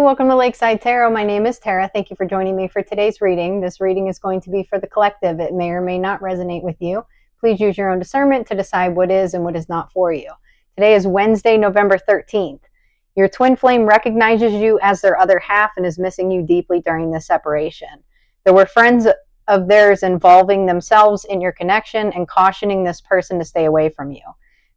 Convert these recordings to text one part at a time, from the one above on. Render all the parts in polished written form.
welcome to Lakeside Tarot. My name is Tara. Thank you for joining me for today's reading. This reading is going to be for the collective. It may or may not resonate with you. Please use your own discernment to decide what is and what is not for you. Today is Wednesday, November 13th. Your twin flame recognizes you as their other half and is missing you deeply during this separation. There were friends of theirs involving themselves in your connection and cautioning this person to stay away from you.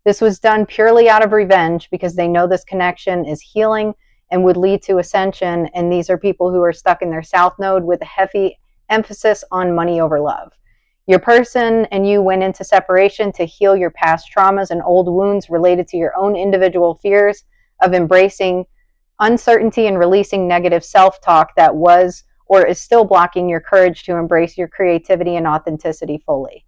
This was done purely out of revenge because they know this connection is healing and would lead to ascension, and these are people who are stuck in their south node with a heavy emphasis on money over love. Your person and you went into separation to heal your past traumas and old wounds related to your own individual fears of embracing uncertainty and releasing negative self-talk that was or is still blocking your courage to embrace your creativity and authenticity fully.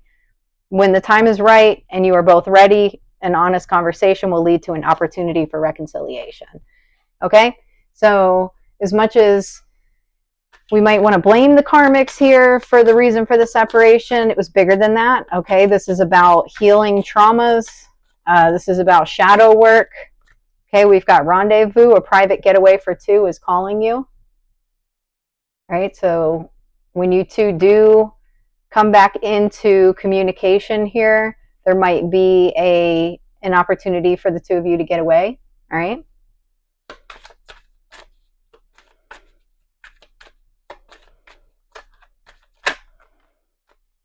When the time is right and you are both ready, an honest conversation will lead to an opportunity for reconciliation. Okay, so as much as we might want to blame the karmics here for the reason for the separation, it was bigger than that. Okay, this is about healing traumas. This is about shadow work. Okay, we've got rendezvous, a private getaway for two is calling you. All right, so when you two do come back into communication here, there might be an opportunity for the two of you to get away. All right.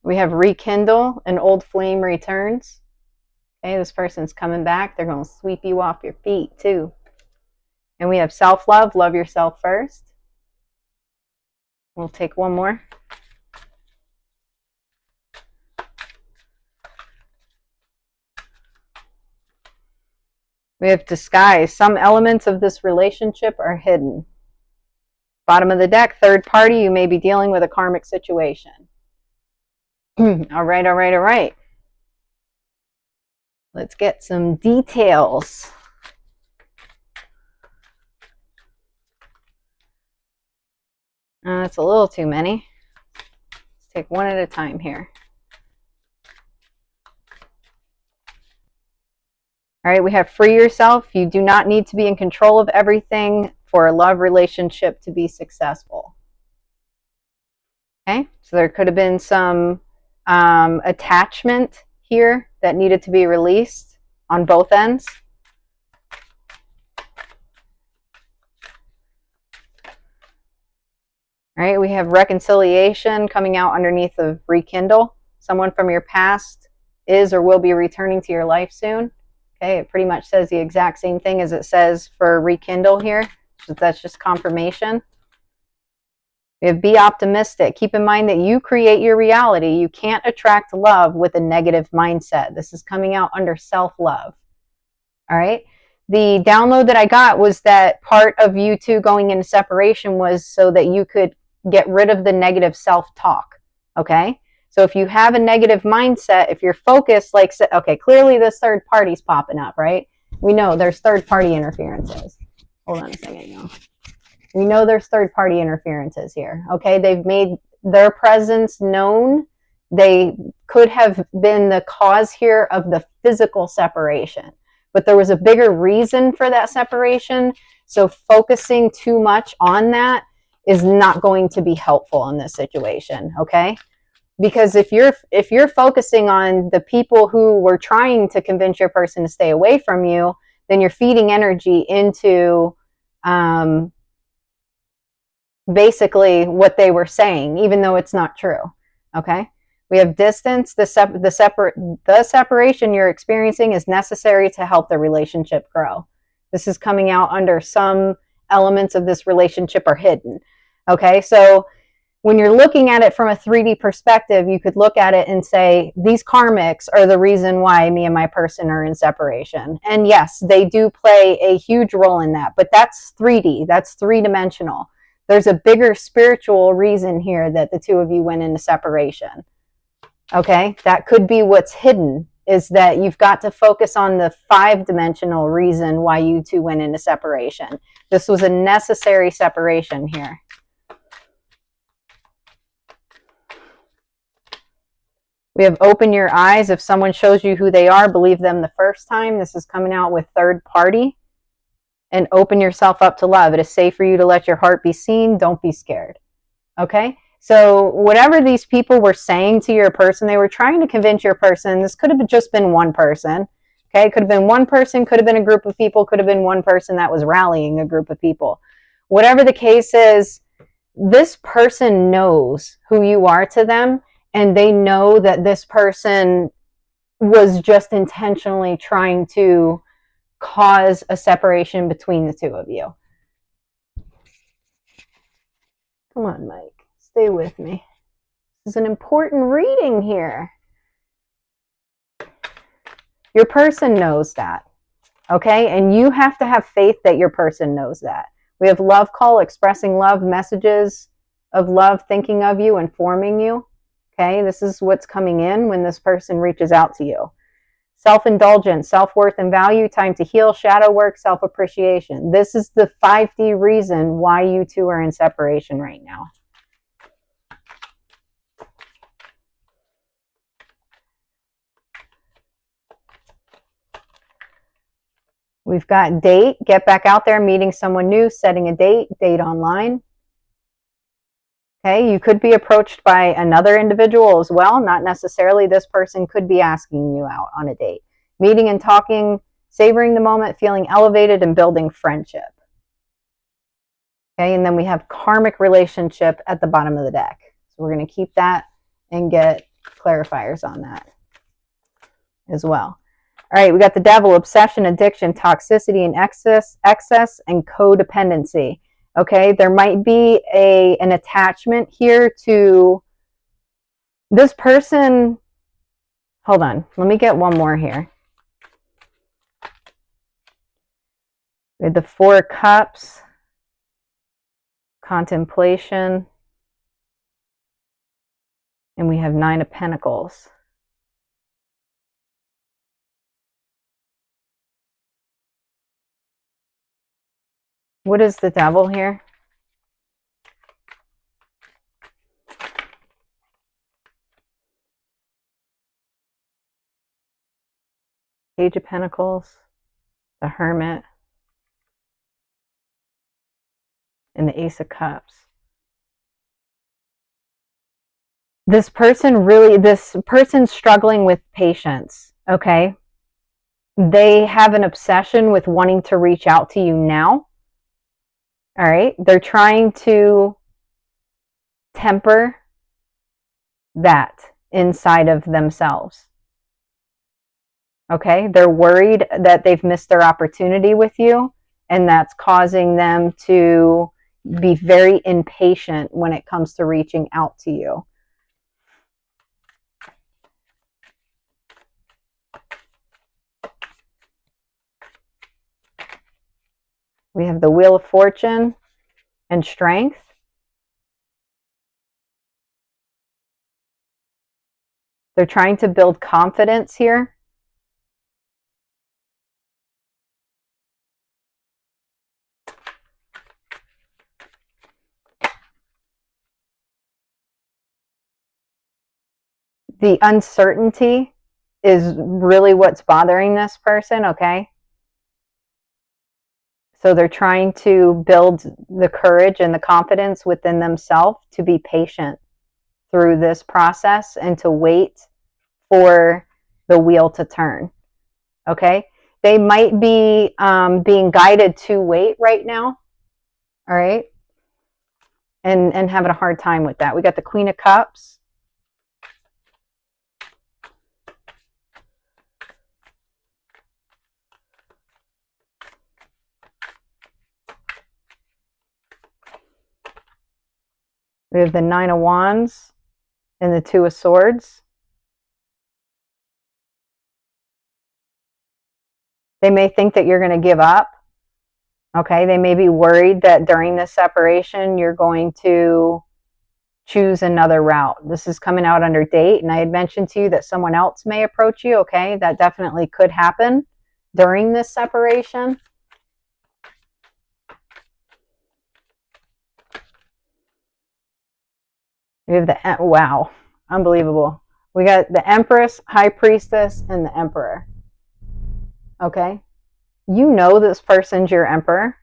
We have rekindle, an old flame returns. Okay, this person's coming back. They're going to sweep you off your feet too. And we have self-love, love yourself first. We'll take one more. We have disguise. Some elements of this relationship are hidden. Bottom of the deck, third party, you may be dealing with a karmic situation. All right. Let's get some details. That's a little too many. Let's take one at a time here. All right, we have free yourself. You do not need to be in control of everything for a love relationship to be successful. Okay, so there could have been some attachment here that needed to be released on both ends. All right, we have reconciliation coming out underneath of rekindle. Someone from your past is or will be returning to your life soon. Okay, it pretty much says the exact same thing as it says for rekindle here. So that's just confirmation. We have be optimistic. Keep in mind that you create your reality. You can't attract love with a negative mindset. This is coming out under self-love. All right. The download that I got was that part of you two going into separation was so that you could get rid of the negative self-talk. Okay. So if you have a negative mindset, if you're focused, like, okay, clearly this third party's popping up, right? We know there's third party interferences. Hold on a second, y'all. We know there's third-party interferences here, okay? They've made their presence known. They could have been the cause here of the physical separation, but there was a bigger reason for that separation, so focusing too much on that is not going to be helpful in this situation, okay? Because if you're focusing on the people who were trying to convince your person to stay away from you, then you're feeding energy into basically what they were saying, even though it's not true. Okay, we have distance. The separation you're experiencing is necessary to help the relationship grow. This is coming out under some elements of this relationship are hidden. Okay, so when you're looking at it from a 3D perspective, you could look at it and say, these karmics are the reason why me and my person are in separation. And yes, they do play a huge role in that, but that's 3D, that's three-dimensional. There's a bigger spiritual reason here that the two of you went into separation. Okay, that could be what's hidden, is that you've got to focus on the 5-dimensional reason why you two went into separation. This was a necessary separation here. We have open your eyes. If someone shows you who they are, believe them the first time. This is coming out with third party. and open yourself up to love. It is safe for you to let your heart be seen. Don't be scared. Okay? So whatever these people were saying to your person, they were trying to convince your person. This could have just been one person. Okay? It could have been one person, could have been a group of people, could have been one person that was rallying a group of people. Whatever the case is, this person knows who you are to them, and they know that this person was just intentionally trying to cause a separation between the two of you. Come on, Mike. Stay with me. This is an important reading here. Your person knows that, okay? And you have to have faith that your person knows that. We have love call, expressing love, messages of love, thinking of you, informing you, okay? This is what's coming in when this person reaches out to you. Self-indulgence, self-worth and value, time to heal, shadow work, self-appreciation. This is the 5D reason why you two are in separation right now. We've got date, get back out there, meeting someone new, setting a date, date online. Okay, you could be approached by another individual as well. Not necessarily this person could be asking you out on a date. Meeting and talking, savoring the moment, feeling elevated, and building friendship. Okay, and then we have karmic relationship at the bottom of the deck. So we're going to keep that and get clarifiers on that as well. All right, we got the devil, obsession, addiction, toxicity, and excess, and codependency. Okay, there might be an attachment here to this person. Hold on, let me get one more here. We have the 4 of Cups, contemplation, and we have 9 of Pentacles. What is the devil here? Page of Pentacles, the Hermit, and the Ace of Cups. This person's struggling with patience, okay? They have an obsession with wanting to reach out to you now. All right, they're trying to temper that inside of themselves. Okay, they're worried that they've missed their opportunity with you, and that's causing them to be very impatient when it comes to reaching out to you. We have the Wheel of Fortune and Strength. They're trying to build confidence here. The uncertainty is really what's bothering this person, okay? So they're trying to build the courage and the confidence within themselves to be patient through this process and to wait for the wheel to turn, okay? They might be being guided to wait right now, all right? And having a hard time with that. We got the Queen of Cups. We have the 9 of Wands and the 2 of Swords. They may think that you're going to give up. Okay, they may be worried that during this separation, you're going to choose another route. This is coming out under date, and I had mentioned to you that someone else may approach you. Okay, that definitely could happen during this separation. We have the, wow, unbelievable. We got the Empress, High Priestess, and the Emperor. Okay. You know this person's your emperor,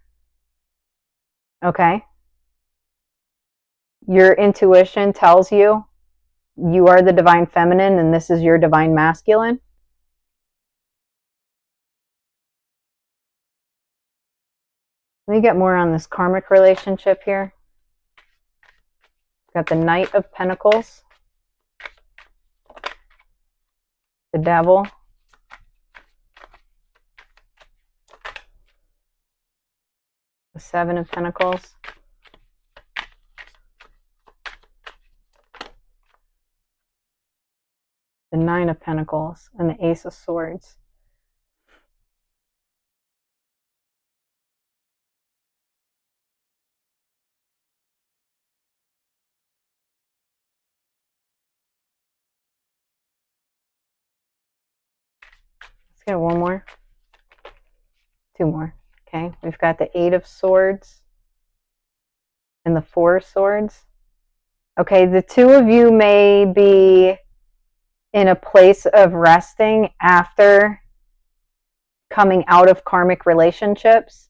okay? Your intuition tells you you are the divine feminine and this is your divine masculine. Let me get more on this karmic relationship here. Got the Knight of Pentacles, the Devil, the Seven of Pentacles, the Nine of Pentacles, and the Ace of Swords. Let's get one more. Two more. Okay, we've got the Eight of Swords and the Four of Swords. Okay, the two of you may be in a place of resting after coming out of karmic relationships.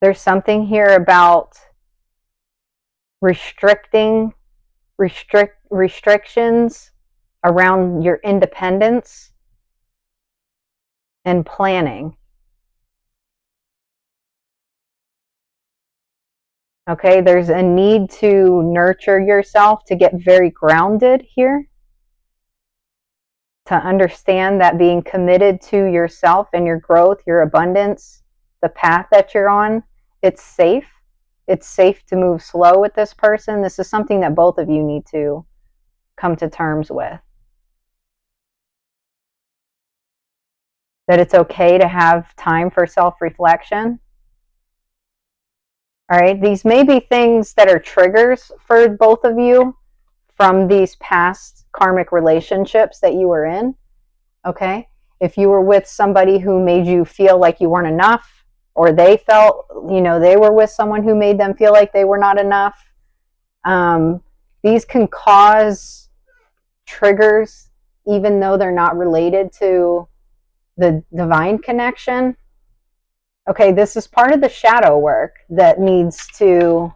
There's something here about restrictions around your independence and planning. Okay, there's a need to nurture yourself, to get very grounded here, to understand that being committed to yourself and your growth, your abundance, the path that you're on, it's safe. It's safe to move slow with this person. This is something that both of you need to come to terms with. That it's okay to have time for self-reflection. All right, these may be things that are triggers for both of you from these past karmic relationships that you were in. Okay, if you were with somebody who made you feel like you weren't enough, or they felt, they were with someone who made them feel like they were not enough, these can cause triggers even though they're not related to the divine connection. Okay, this is part of the shadow work that needs to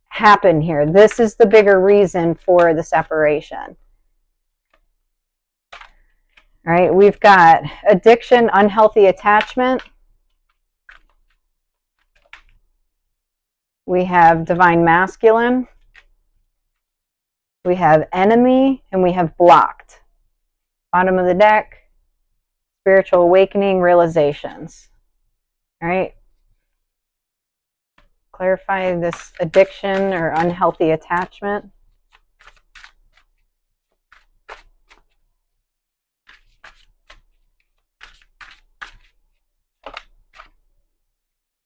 happen here. This is the bigger reason for the separation. All right, we've got addiction, unhealthy attachment. We have divine masculine. We have enemy, and we have blocked. Bottom of the deck, spiritual awakening, realizations. All right. Clarify this addiction or unhealthy attachment.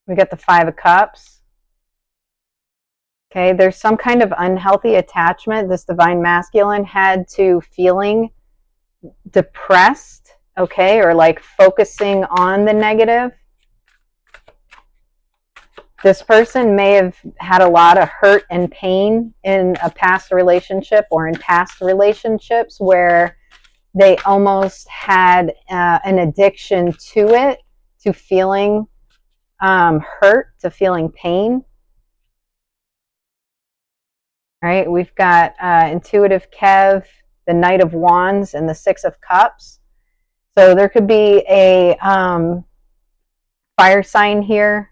We got the Five of Cups. Okay, there's some kind of unhealthy attachment this divine masculine had to feeling depressed, okay, or like focusing on the negative. This person may have had a lot of hurt and pain in a past relationship or in past relationships where they almost had an addiction to it, to feeling hurt, to feeling pain. All right, we've got intuitive Kev, the Knight of Wands, and the Six of Cups. So there could be a fire sign here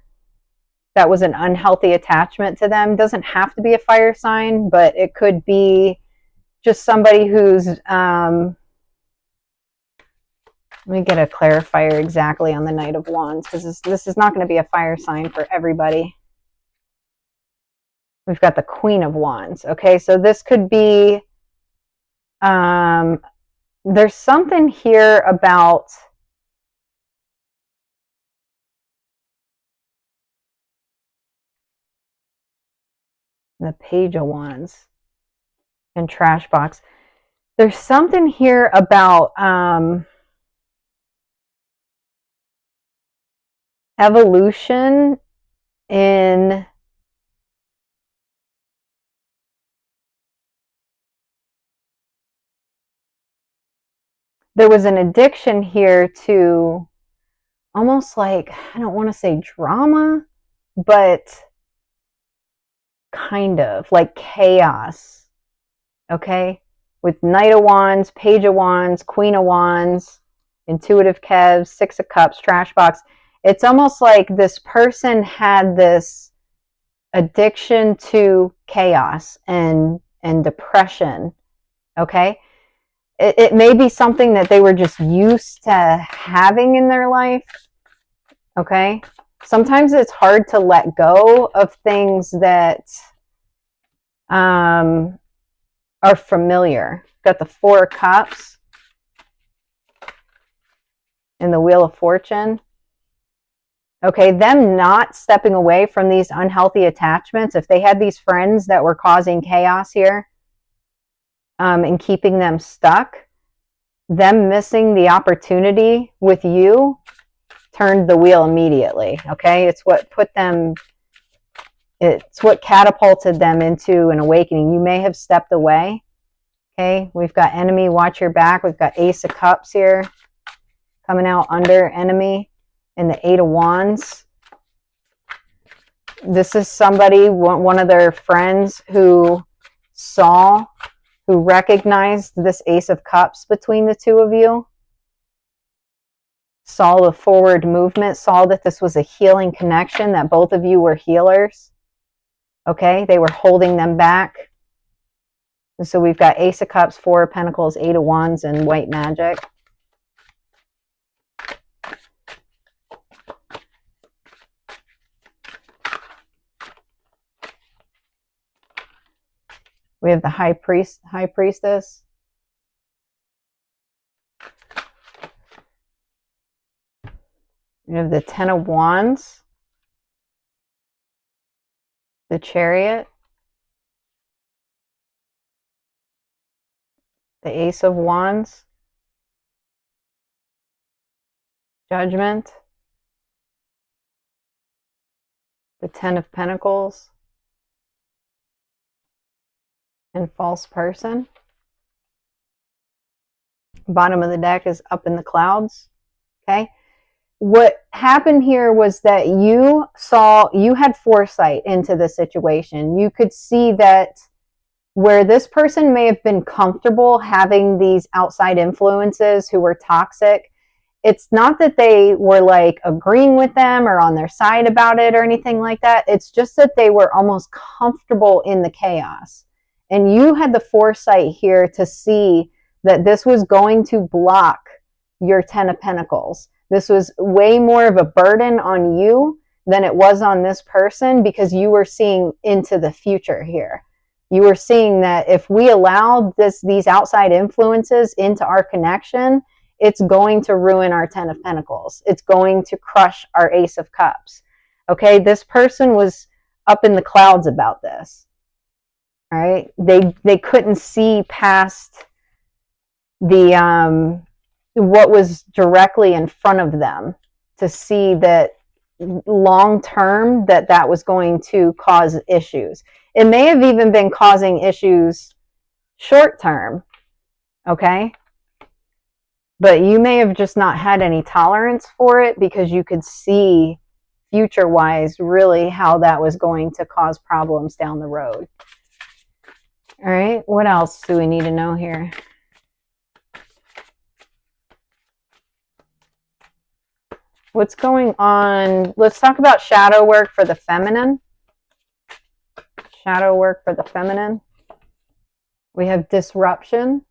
that was an unhealthy attachment to them. Doesn't have to be a fire sign, but it could be just somebody who's, let me get a clarifier exactly on the Knight of Wands, because this is not going to be a fire sign for everybody. We've got the Queen of Wands. Okay, so this could be, there's something here about the Page of Wands and Trash Box. There's something here about evolution in there was an addiction here to almost like, I don't want to say drama, but kind of like chaos. Okay? With Knight of Wands, Page of Wands, Queen of Wands, Intuitive Kev, Six of Cups, Trash Box. It's almost like this person had this addiction to chaos and depression. Okay? It may be something that they were just used to having in their life. Okay? Sometimes it's hard to let go of things that are familiar. Got the Four of Cups and the Wheel of Fortune. Okay, them not stepping away from these unhealthy attachments, if they had these friends that were causing chaos here and keeping them stuck, them missing the opportunity with you turned the wheel immediately. Okay, it's what put them, it's what catapulted them into an awakening. You may have stepped away. Okay, we've got enemy, watch your back. We've got Ace of Cups here coming out under enemy, and the Eight of Wands. This is somebody, one of their friends who recognized this Ace of Cups between the two of you, saw the forward movement, saw that this was a healing connection, that both of you were healers. Okay, they were holding them back. And so we've got Ace of Cups, Four of Pentacles, Eight of Wands, and White Magic. We have the High Priestess. We have the Ten of Wands, the Chariot, the Ace of Wands, Judgment, the Ten of Pentacles, and False Person. Bottom of the deck is Up in the Clouds. Okay. What happened here was that you had foresight into the situation. You could see that where this person may have been comfortable having these outside influences who were toxic, it's not that they were like agreeing with them or on their side about it or anything like that. It's just that they were almost comfortable in the chaos. And you had the foresight here to see that this was going to block your Ten of Pentacles. This was way more of a burden on you than it was on this person, because you were seeing into the future here. You were seeing that if we allowed these outside influences into our connection, it's going to ruin our Ten of Pentacles. It's going to crush our Ace of Cups. Okay, this person was up in the clouds about this. All right, they couldn't see past the what was directly in front of them to see that long term that was going to cause issues. It may have even been causing issues short term. Okay, but you may have just not had any tolerance for it because you could see future wise really how that was going to cause problems down the road. All right, what else do we need to know here? What's going on? Let's talk about shadow work for the feminine. Shadow work for the feminine. We have disruption.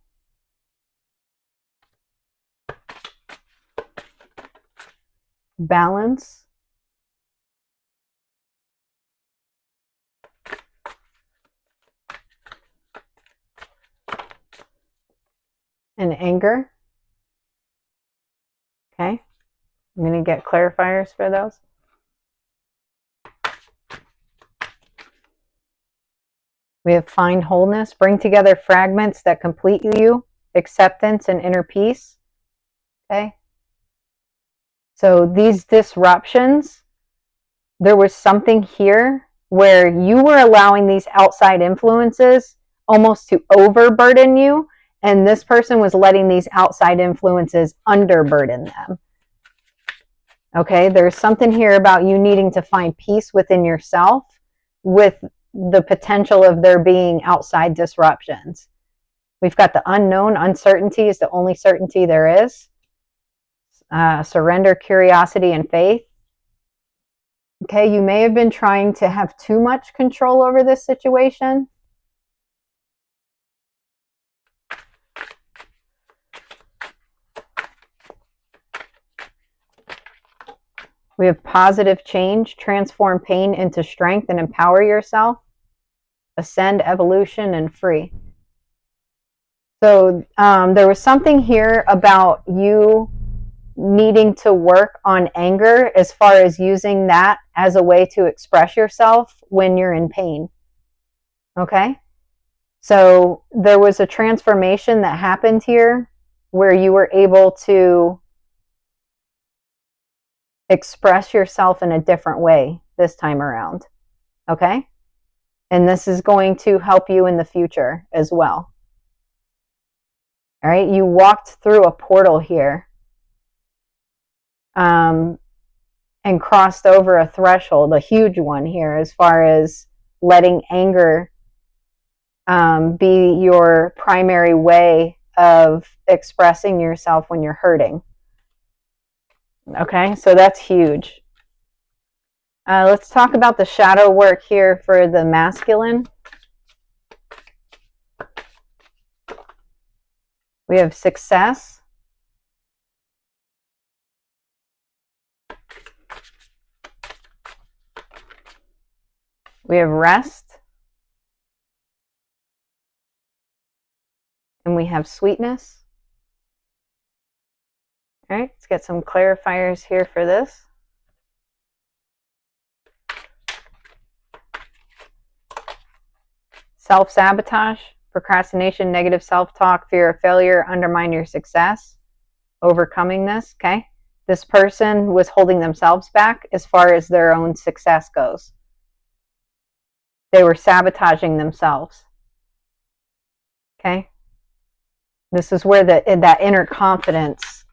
Balance. And anger. Okay. I'm going to get clarifiers for those. We have find wholeness, bring together fragments that complete you, acceptance and inner peace. Okay. So these disruptions, there was something here where you were allowing these outside influences almost to overburden you And this person was letting these outside influences underburden them. Okay, there's something here about you needing to find peace within yourself with the potential of there being outside disruptions. We've got the unknown. Uncertainty is the only certainty there is. Surrender, curiosity, and faith. Okay, you may have been trying to have too much control over this situation. We have positive change, transform pain into strength and empower yourself, ascend, evolution, and free. So there was something here about you needing to work on anger as far as using that as a way to express yourself when you're in pain. Okay? So there was a transformation that happened here where you were able to express yourself in a different way this time around. Okay? And this is going to help you in the future as well. All right? You walked through a portal here. And crossed over a threshold, a huge one here, as far as letting anger be your primary way of expressing yourself when you're hurting. Okay, so that's huge. Let's talk about the shadow work here for the masculine. We have success. We have rest. And we have sweetness. All right, let's get some clarifiers here for this. Self-sabotage, procrastination, negative self-talk, fear of failure, undermine your success, overcoming this, okay? This person was holding themselves back as far as their own success goes. They were sabotaging themselves. Okay? This is where that inner confidence,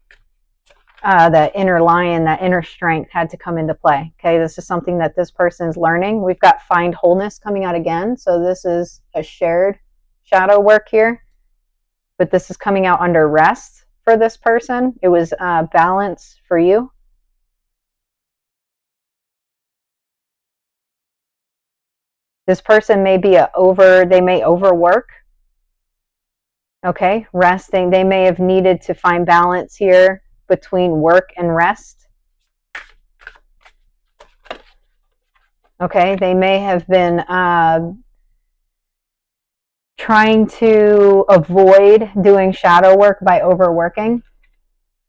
that inner lion, that inner strength had to come into play. Okay? This is something that this person is learning. We've got find wholeness coming out again. So this is a shared shadow work here. But this is coming out under rest for this person. It was balance for you. This person may be they may overwork. Okay, resting. They may have needed to find balance here between work and rest. Okay, they may have been trying to avoid doing shadow work by overworking.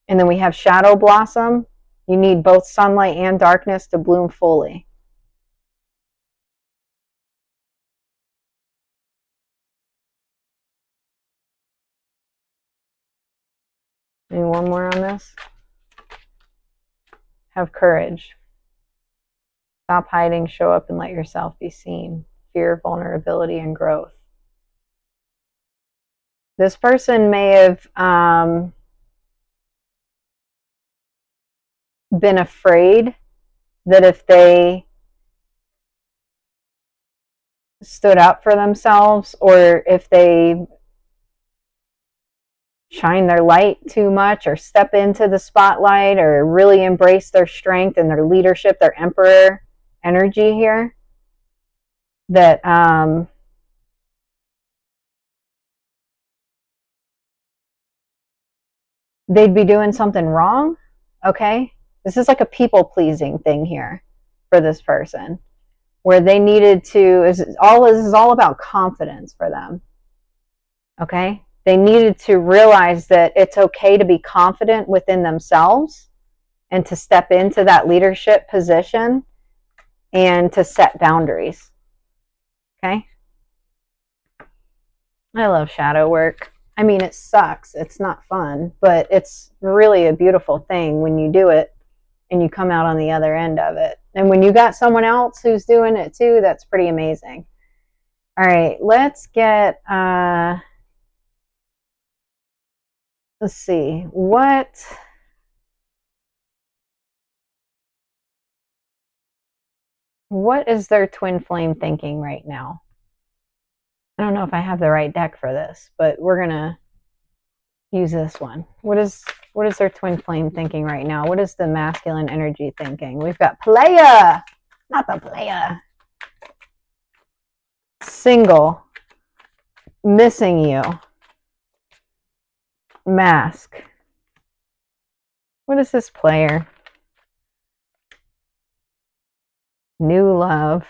And then we have shadow blossom. You need both sunlight and darkness to bloom fully. Maybe one more on this. Have courage. Stop hiding, show up, and let yourself be seen. Fear, vulnerability, and growth. This person may have been afraid that if they stood up for themselves, or if they shine their light too much, or step into the spotlight, or really embrace their strength and their leadership, their emperor energy here, that they'd be doing something wrong. Okay, this is like a people-pleasing thing here for this person, where they needed to, this is all about confidence for them. Okay, they needed to realize that it's okay to be confident within themselves and to step into that leadership position and to set boundaries. Okay, I love shadow work. I mean, it sucks. It's not fun, but it's really a beautiful thing when you do it and you come out on the other end of it. And when you got someone else who's doing it too, that's pretty amazing. All right, let's get let's see, what is their twin flame thinking right now? I don't know if I have the right deck for this, but we're going to use this one. What is their twin flame thinking right now? What is the masculine energy thinking? We've got playa, not the playa. Single, missing you, mask. What is this player? New love,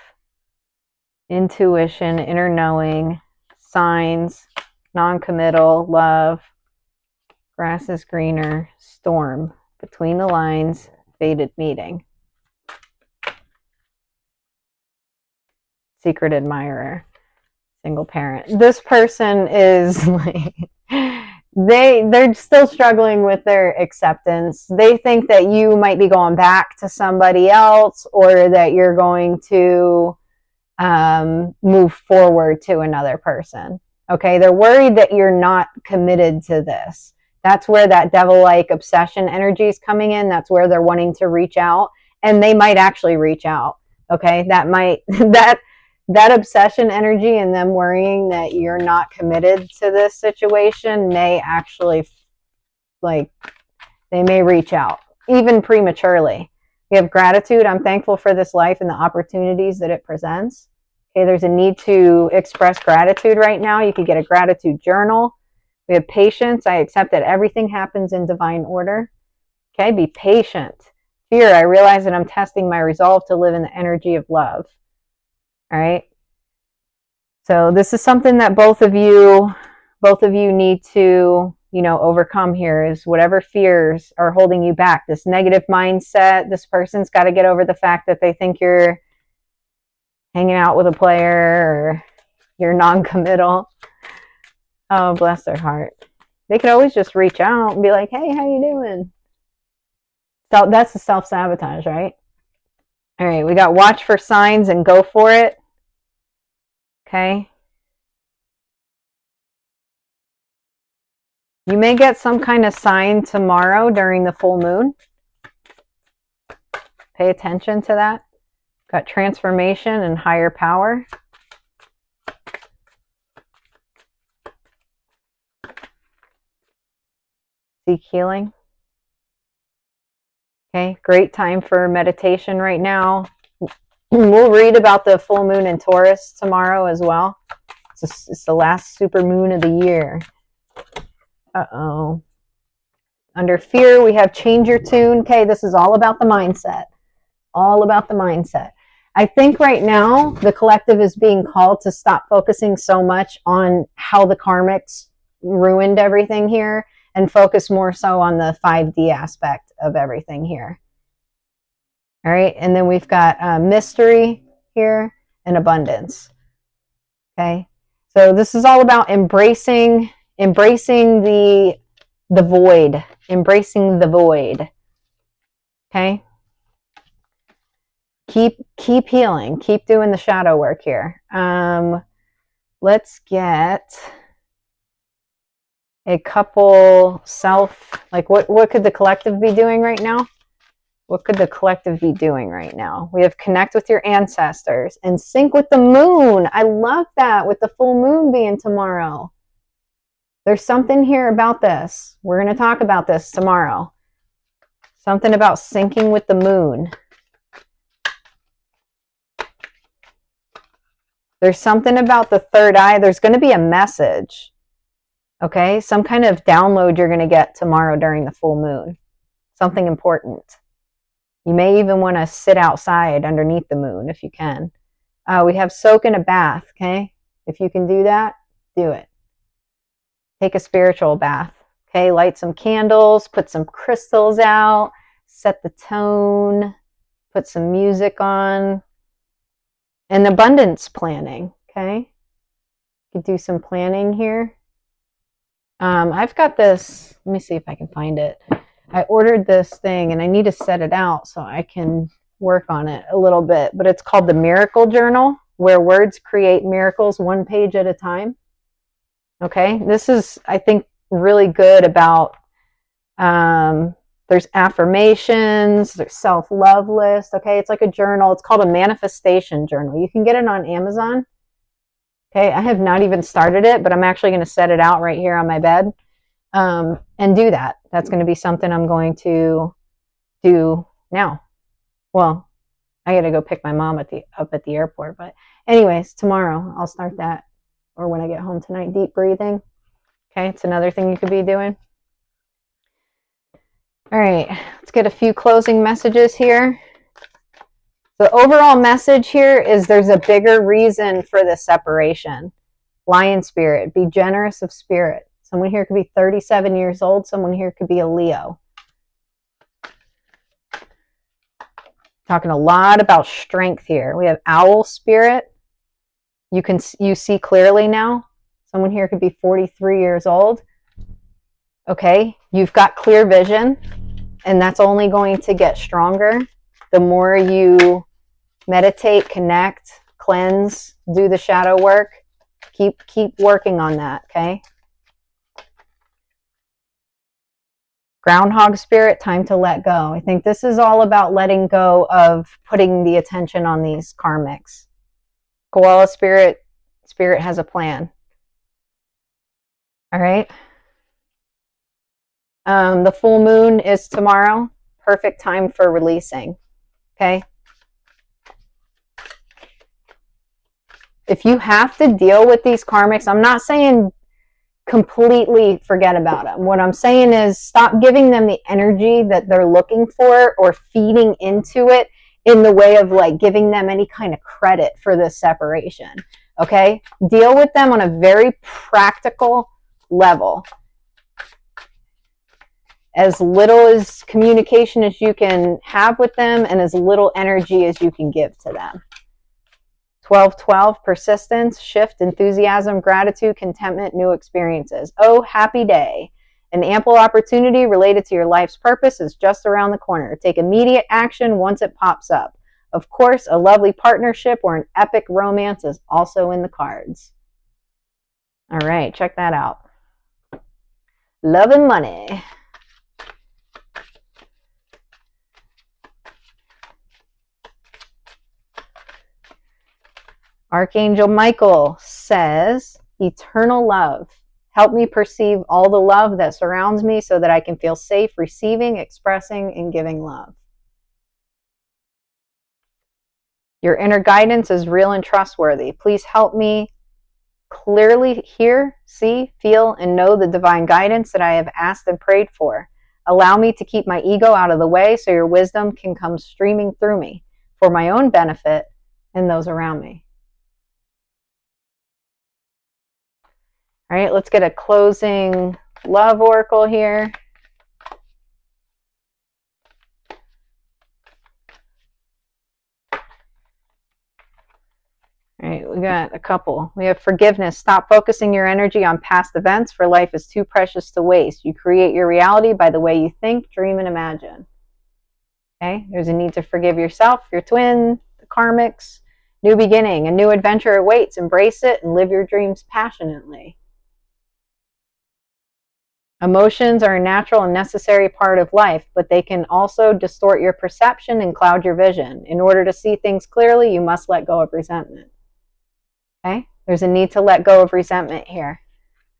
intuition, inner knowing, signs, non-committal, love, grass is greener, storm, between the lines, fated meeting, secret admirer, single parent. This person is like, they're still struggling with their acceptance. They think that you might be going back to somebody else, or that you're going to move forward to another person. Okay, they're worried that you're not committed to this. That's where that devil-like obsession energy is coming in. That's where they're wanting to reach out, and they might actually reach out. Okay, that obsession energy and them worrying that you're not committed to this situation may actually, like, they may reach out even prematurely. We have gratitude. I'm thankful for this life and the opportunities that it presents. Okay, there's a need to express gratitude right now. You could get a gratitude journal. We have patience. I accept that everything happens in divine order. Okay, be patient. Fear, I realize that I'm testing my resolve to live in the energy of love. All right. So this is something that both of you need to, overcome here, is whatever fears are holding you back. This negative mindset, this person's got to get over the fact that they think you're hanging out with a player, or you're non-committal. Oh, bless their heart. They could always just reach out and be like, hey, how you doing? So that's the self-sabotage, right? All right, we got watch for signs and go for it. Okay. You may get some kind of sign tomorrow during the full moon. Pay attention to that. Got transformation and higher power. Seek healing. Okay, great time for meditation right now. We'll read about the full moon in Taurus tomorrow as well. It's the last super moon of the year. Uh-oh. Under fear, we have change your tune. Okay, this is all about the mindset. All about the mindset. I think right now the collective is being called to stop focusing so much on how the karmics ruined everything here, and focus more so on the 5D aspect of everything here. All right, and then we've got mystery here and abundance. Okay, so this is all about embracing the void, embracing the void. Okay, keep healing, keep doing the shadow work here. Let's get a couple what could the collective be doing right now? What could the collective be doing right now? We have connect with your ancestors and sync with the moon. I love that, with the full moon being tomorrow. There's something here about this. We're going to talk about this tomorrow. Something about syncing with the moon. There's something about the third eye. There's going to be a message. Okay, some kind of download you're going to get tomorrow during the full moon. Something important. You may even want to sit outside underneath the moon if you can. We have soak in a bath, okay? If you can do that, do it. Take a spiritual bath, okay? Light some candles, put some crystals out, set the tone, put some music on, and abundance planning, okay? You could do some planning here. I've got this, let me see if I can find it. I ordered this thing and I need to set it out so I can work on it a little bit, but it's called the Miracle Journal, where words create miracles one page at a time. Okay, this is, I think, really good about, there's affirmations, there's self-love list. Okay, it's like a journal. It's called a manifestation journal. You can get it on Amazon. Okay, I have not even started it, but I'm actually going to set it out right here on my bed, and do that. That's going to be something I'm going to do now. Well, I got to go pick my mom up at the airport, but anyways, tomorrow I'll start that, or when I get home tonight. Deep breathing. Okay, it's another thing you could be doing. All right, let's get a few closing messages here. The overall message here is there's a bigger reason for this separation. Lion spirit, be generous of spirit. Someone here could be 37 years old. Someone here could be a Leo. Talking a lot about strength here. We have owl spirit. You see clearly now. Someone here could be 43 years old. Okay, you've got clear vision, and that's only going to get stronger the more you meditate, connect, cleanse, do the shadow work. Keep working on that, okay? Groundhog spirit, time to let go. I think this is all about letting go of putting the attention on these karmics. Koala spirit has a plan. All right. The full moon is tomorrow. Perfect time for releasing. Okay. If you have to deal with these karmics, I'm not saying completely forget about them. What I'm saying is stop giving them the energy that they're looking for, or feeding into it in the way of like giving them any kind of credit for this separation. Okay? Deal with them on a very practical level. As little as communication as you can have with them, and as little energy as you can give to them. 12-12, persistence, shift, enthusiasm, gratitude, contentment, new experiences. Oh, happy day. An ample opportunity related to your life's purpose is just around the corner. Take immediate action once it pops up. Of course, a lovely partnership or an epic romance is also in the cards. All right, check that out. Love and money. Archangel Michael says, eternal love. Help me perceive all the love that surrounds me so that I can feel safe receiving, expressing, and giving love. Your inner guidance is real and trustworthy. Please help me clearly hear, see, feel, and know the divine guidance that I have asked and prayed for. Allow me to keep my ego out of the way so your wisdom can come streaming through me for my own benefit and those around me. All right, let's get a closing love oracle here. All right, we got a couple. We have forgiveness. Stop focusing your energy on past events, for life is too precious to waste. You create your reality by the way you think, dream, and imagine. Okay, there's a need to forgive yourself, your twin, the karmics. New beginning, a new adventure awaits. Embrace it and live your dreams passionately. Emotions are a natural and necessary part of life, but they can also distort your perception and cloud your vision. In order to see things clearly, you must let go of resentment. Okay? There's a need to let go of resentment here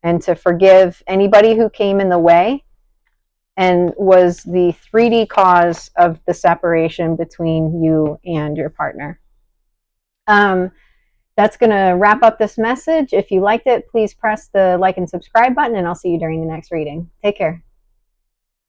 and to forgive anybody who came in the way and was the 3D cause of the separation between you and your partner. That's going to wrap up this message. If you liked it, please press the like and subscribe button, and I'll see you during the next reading. Take care.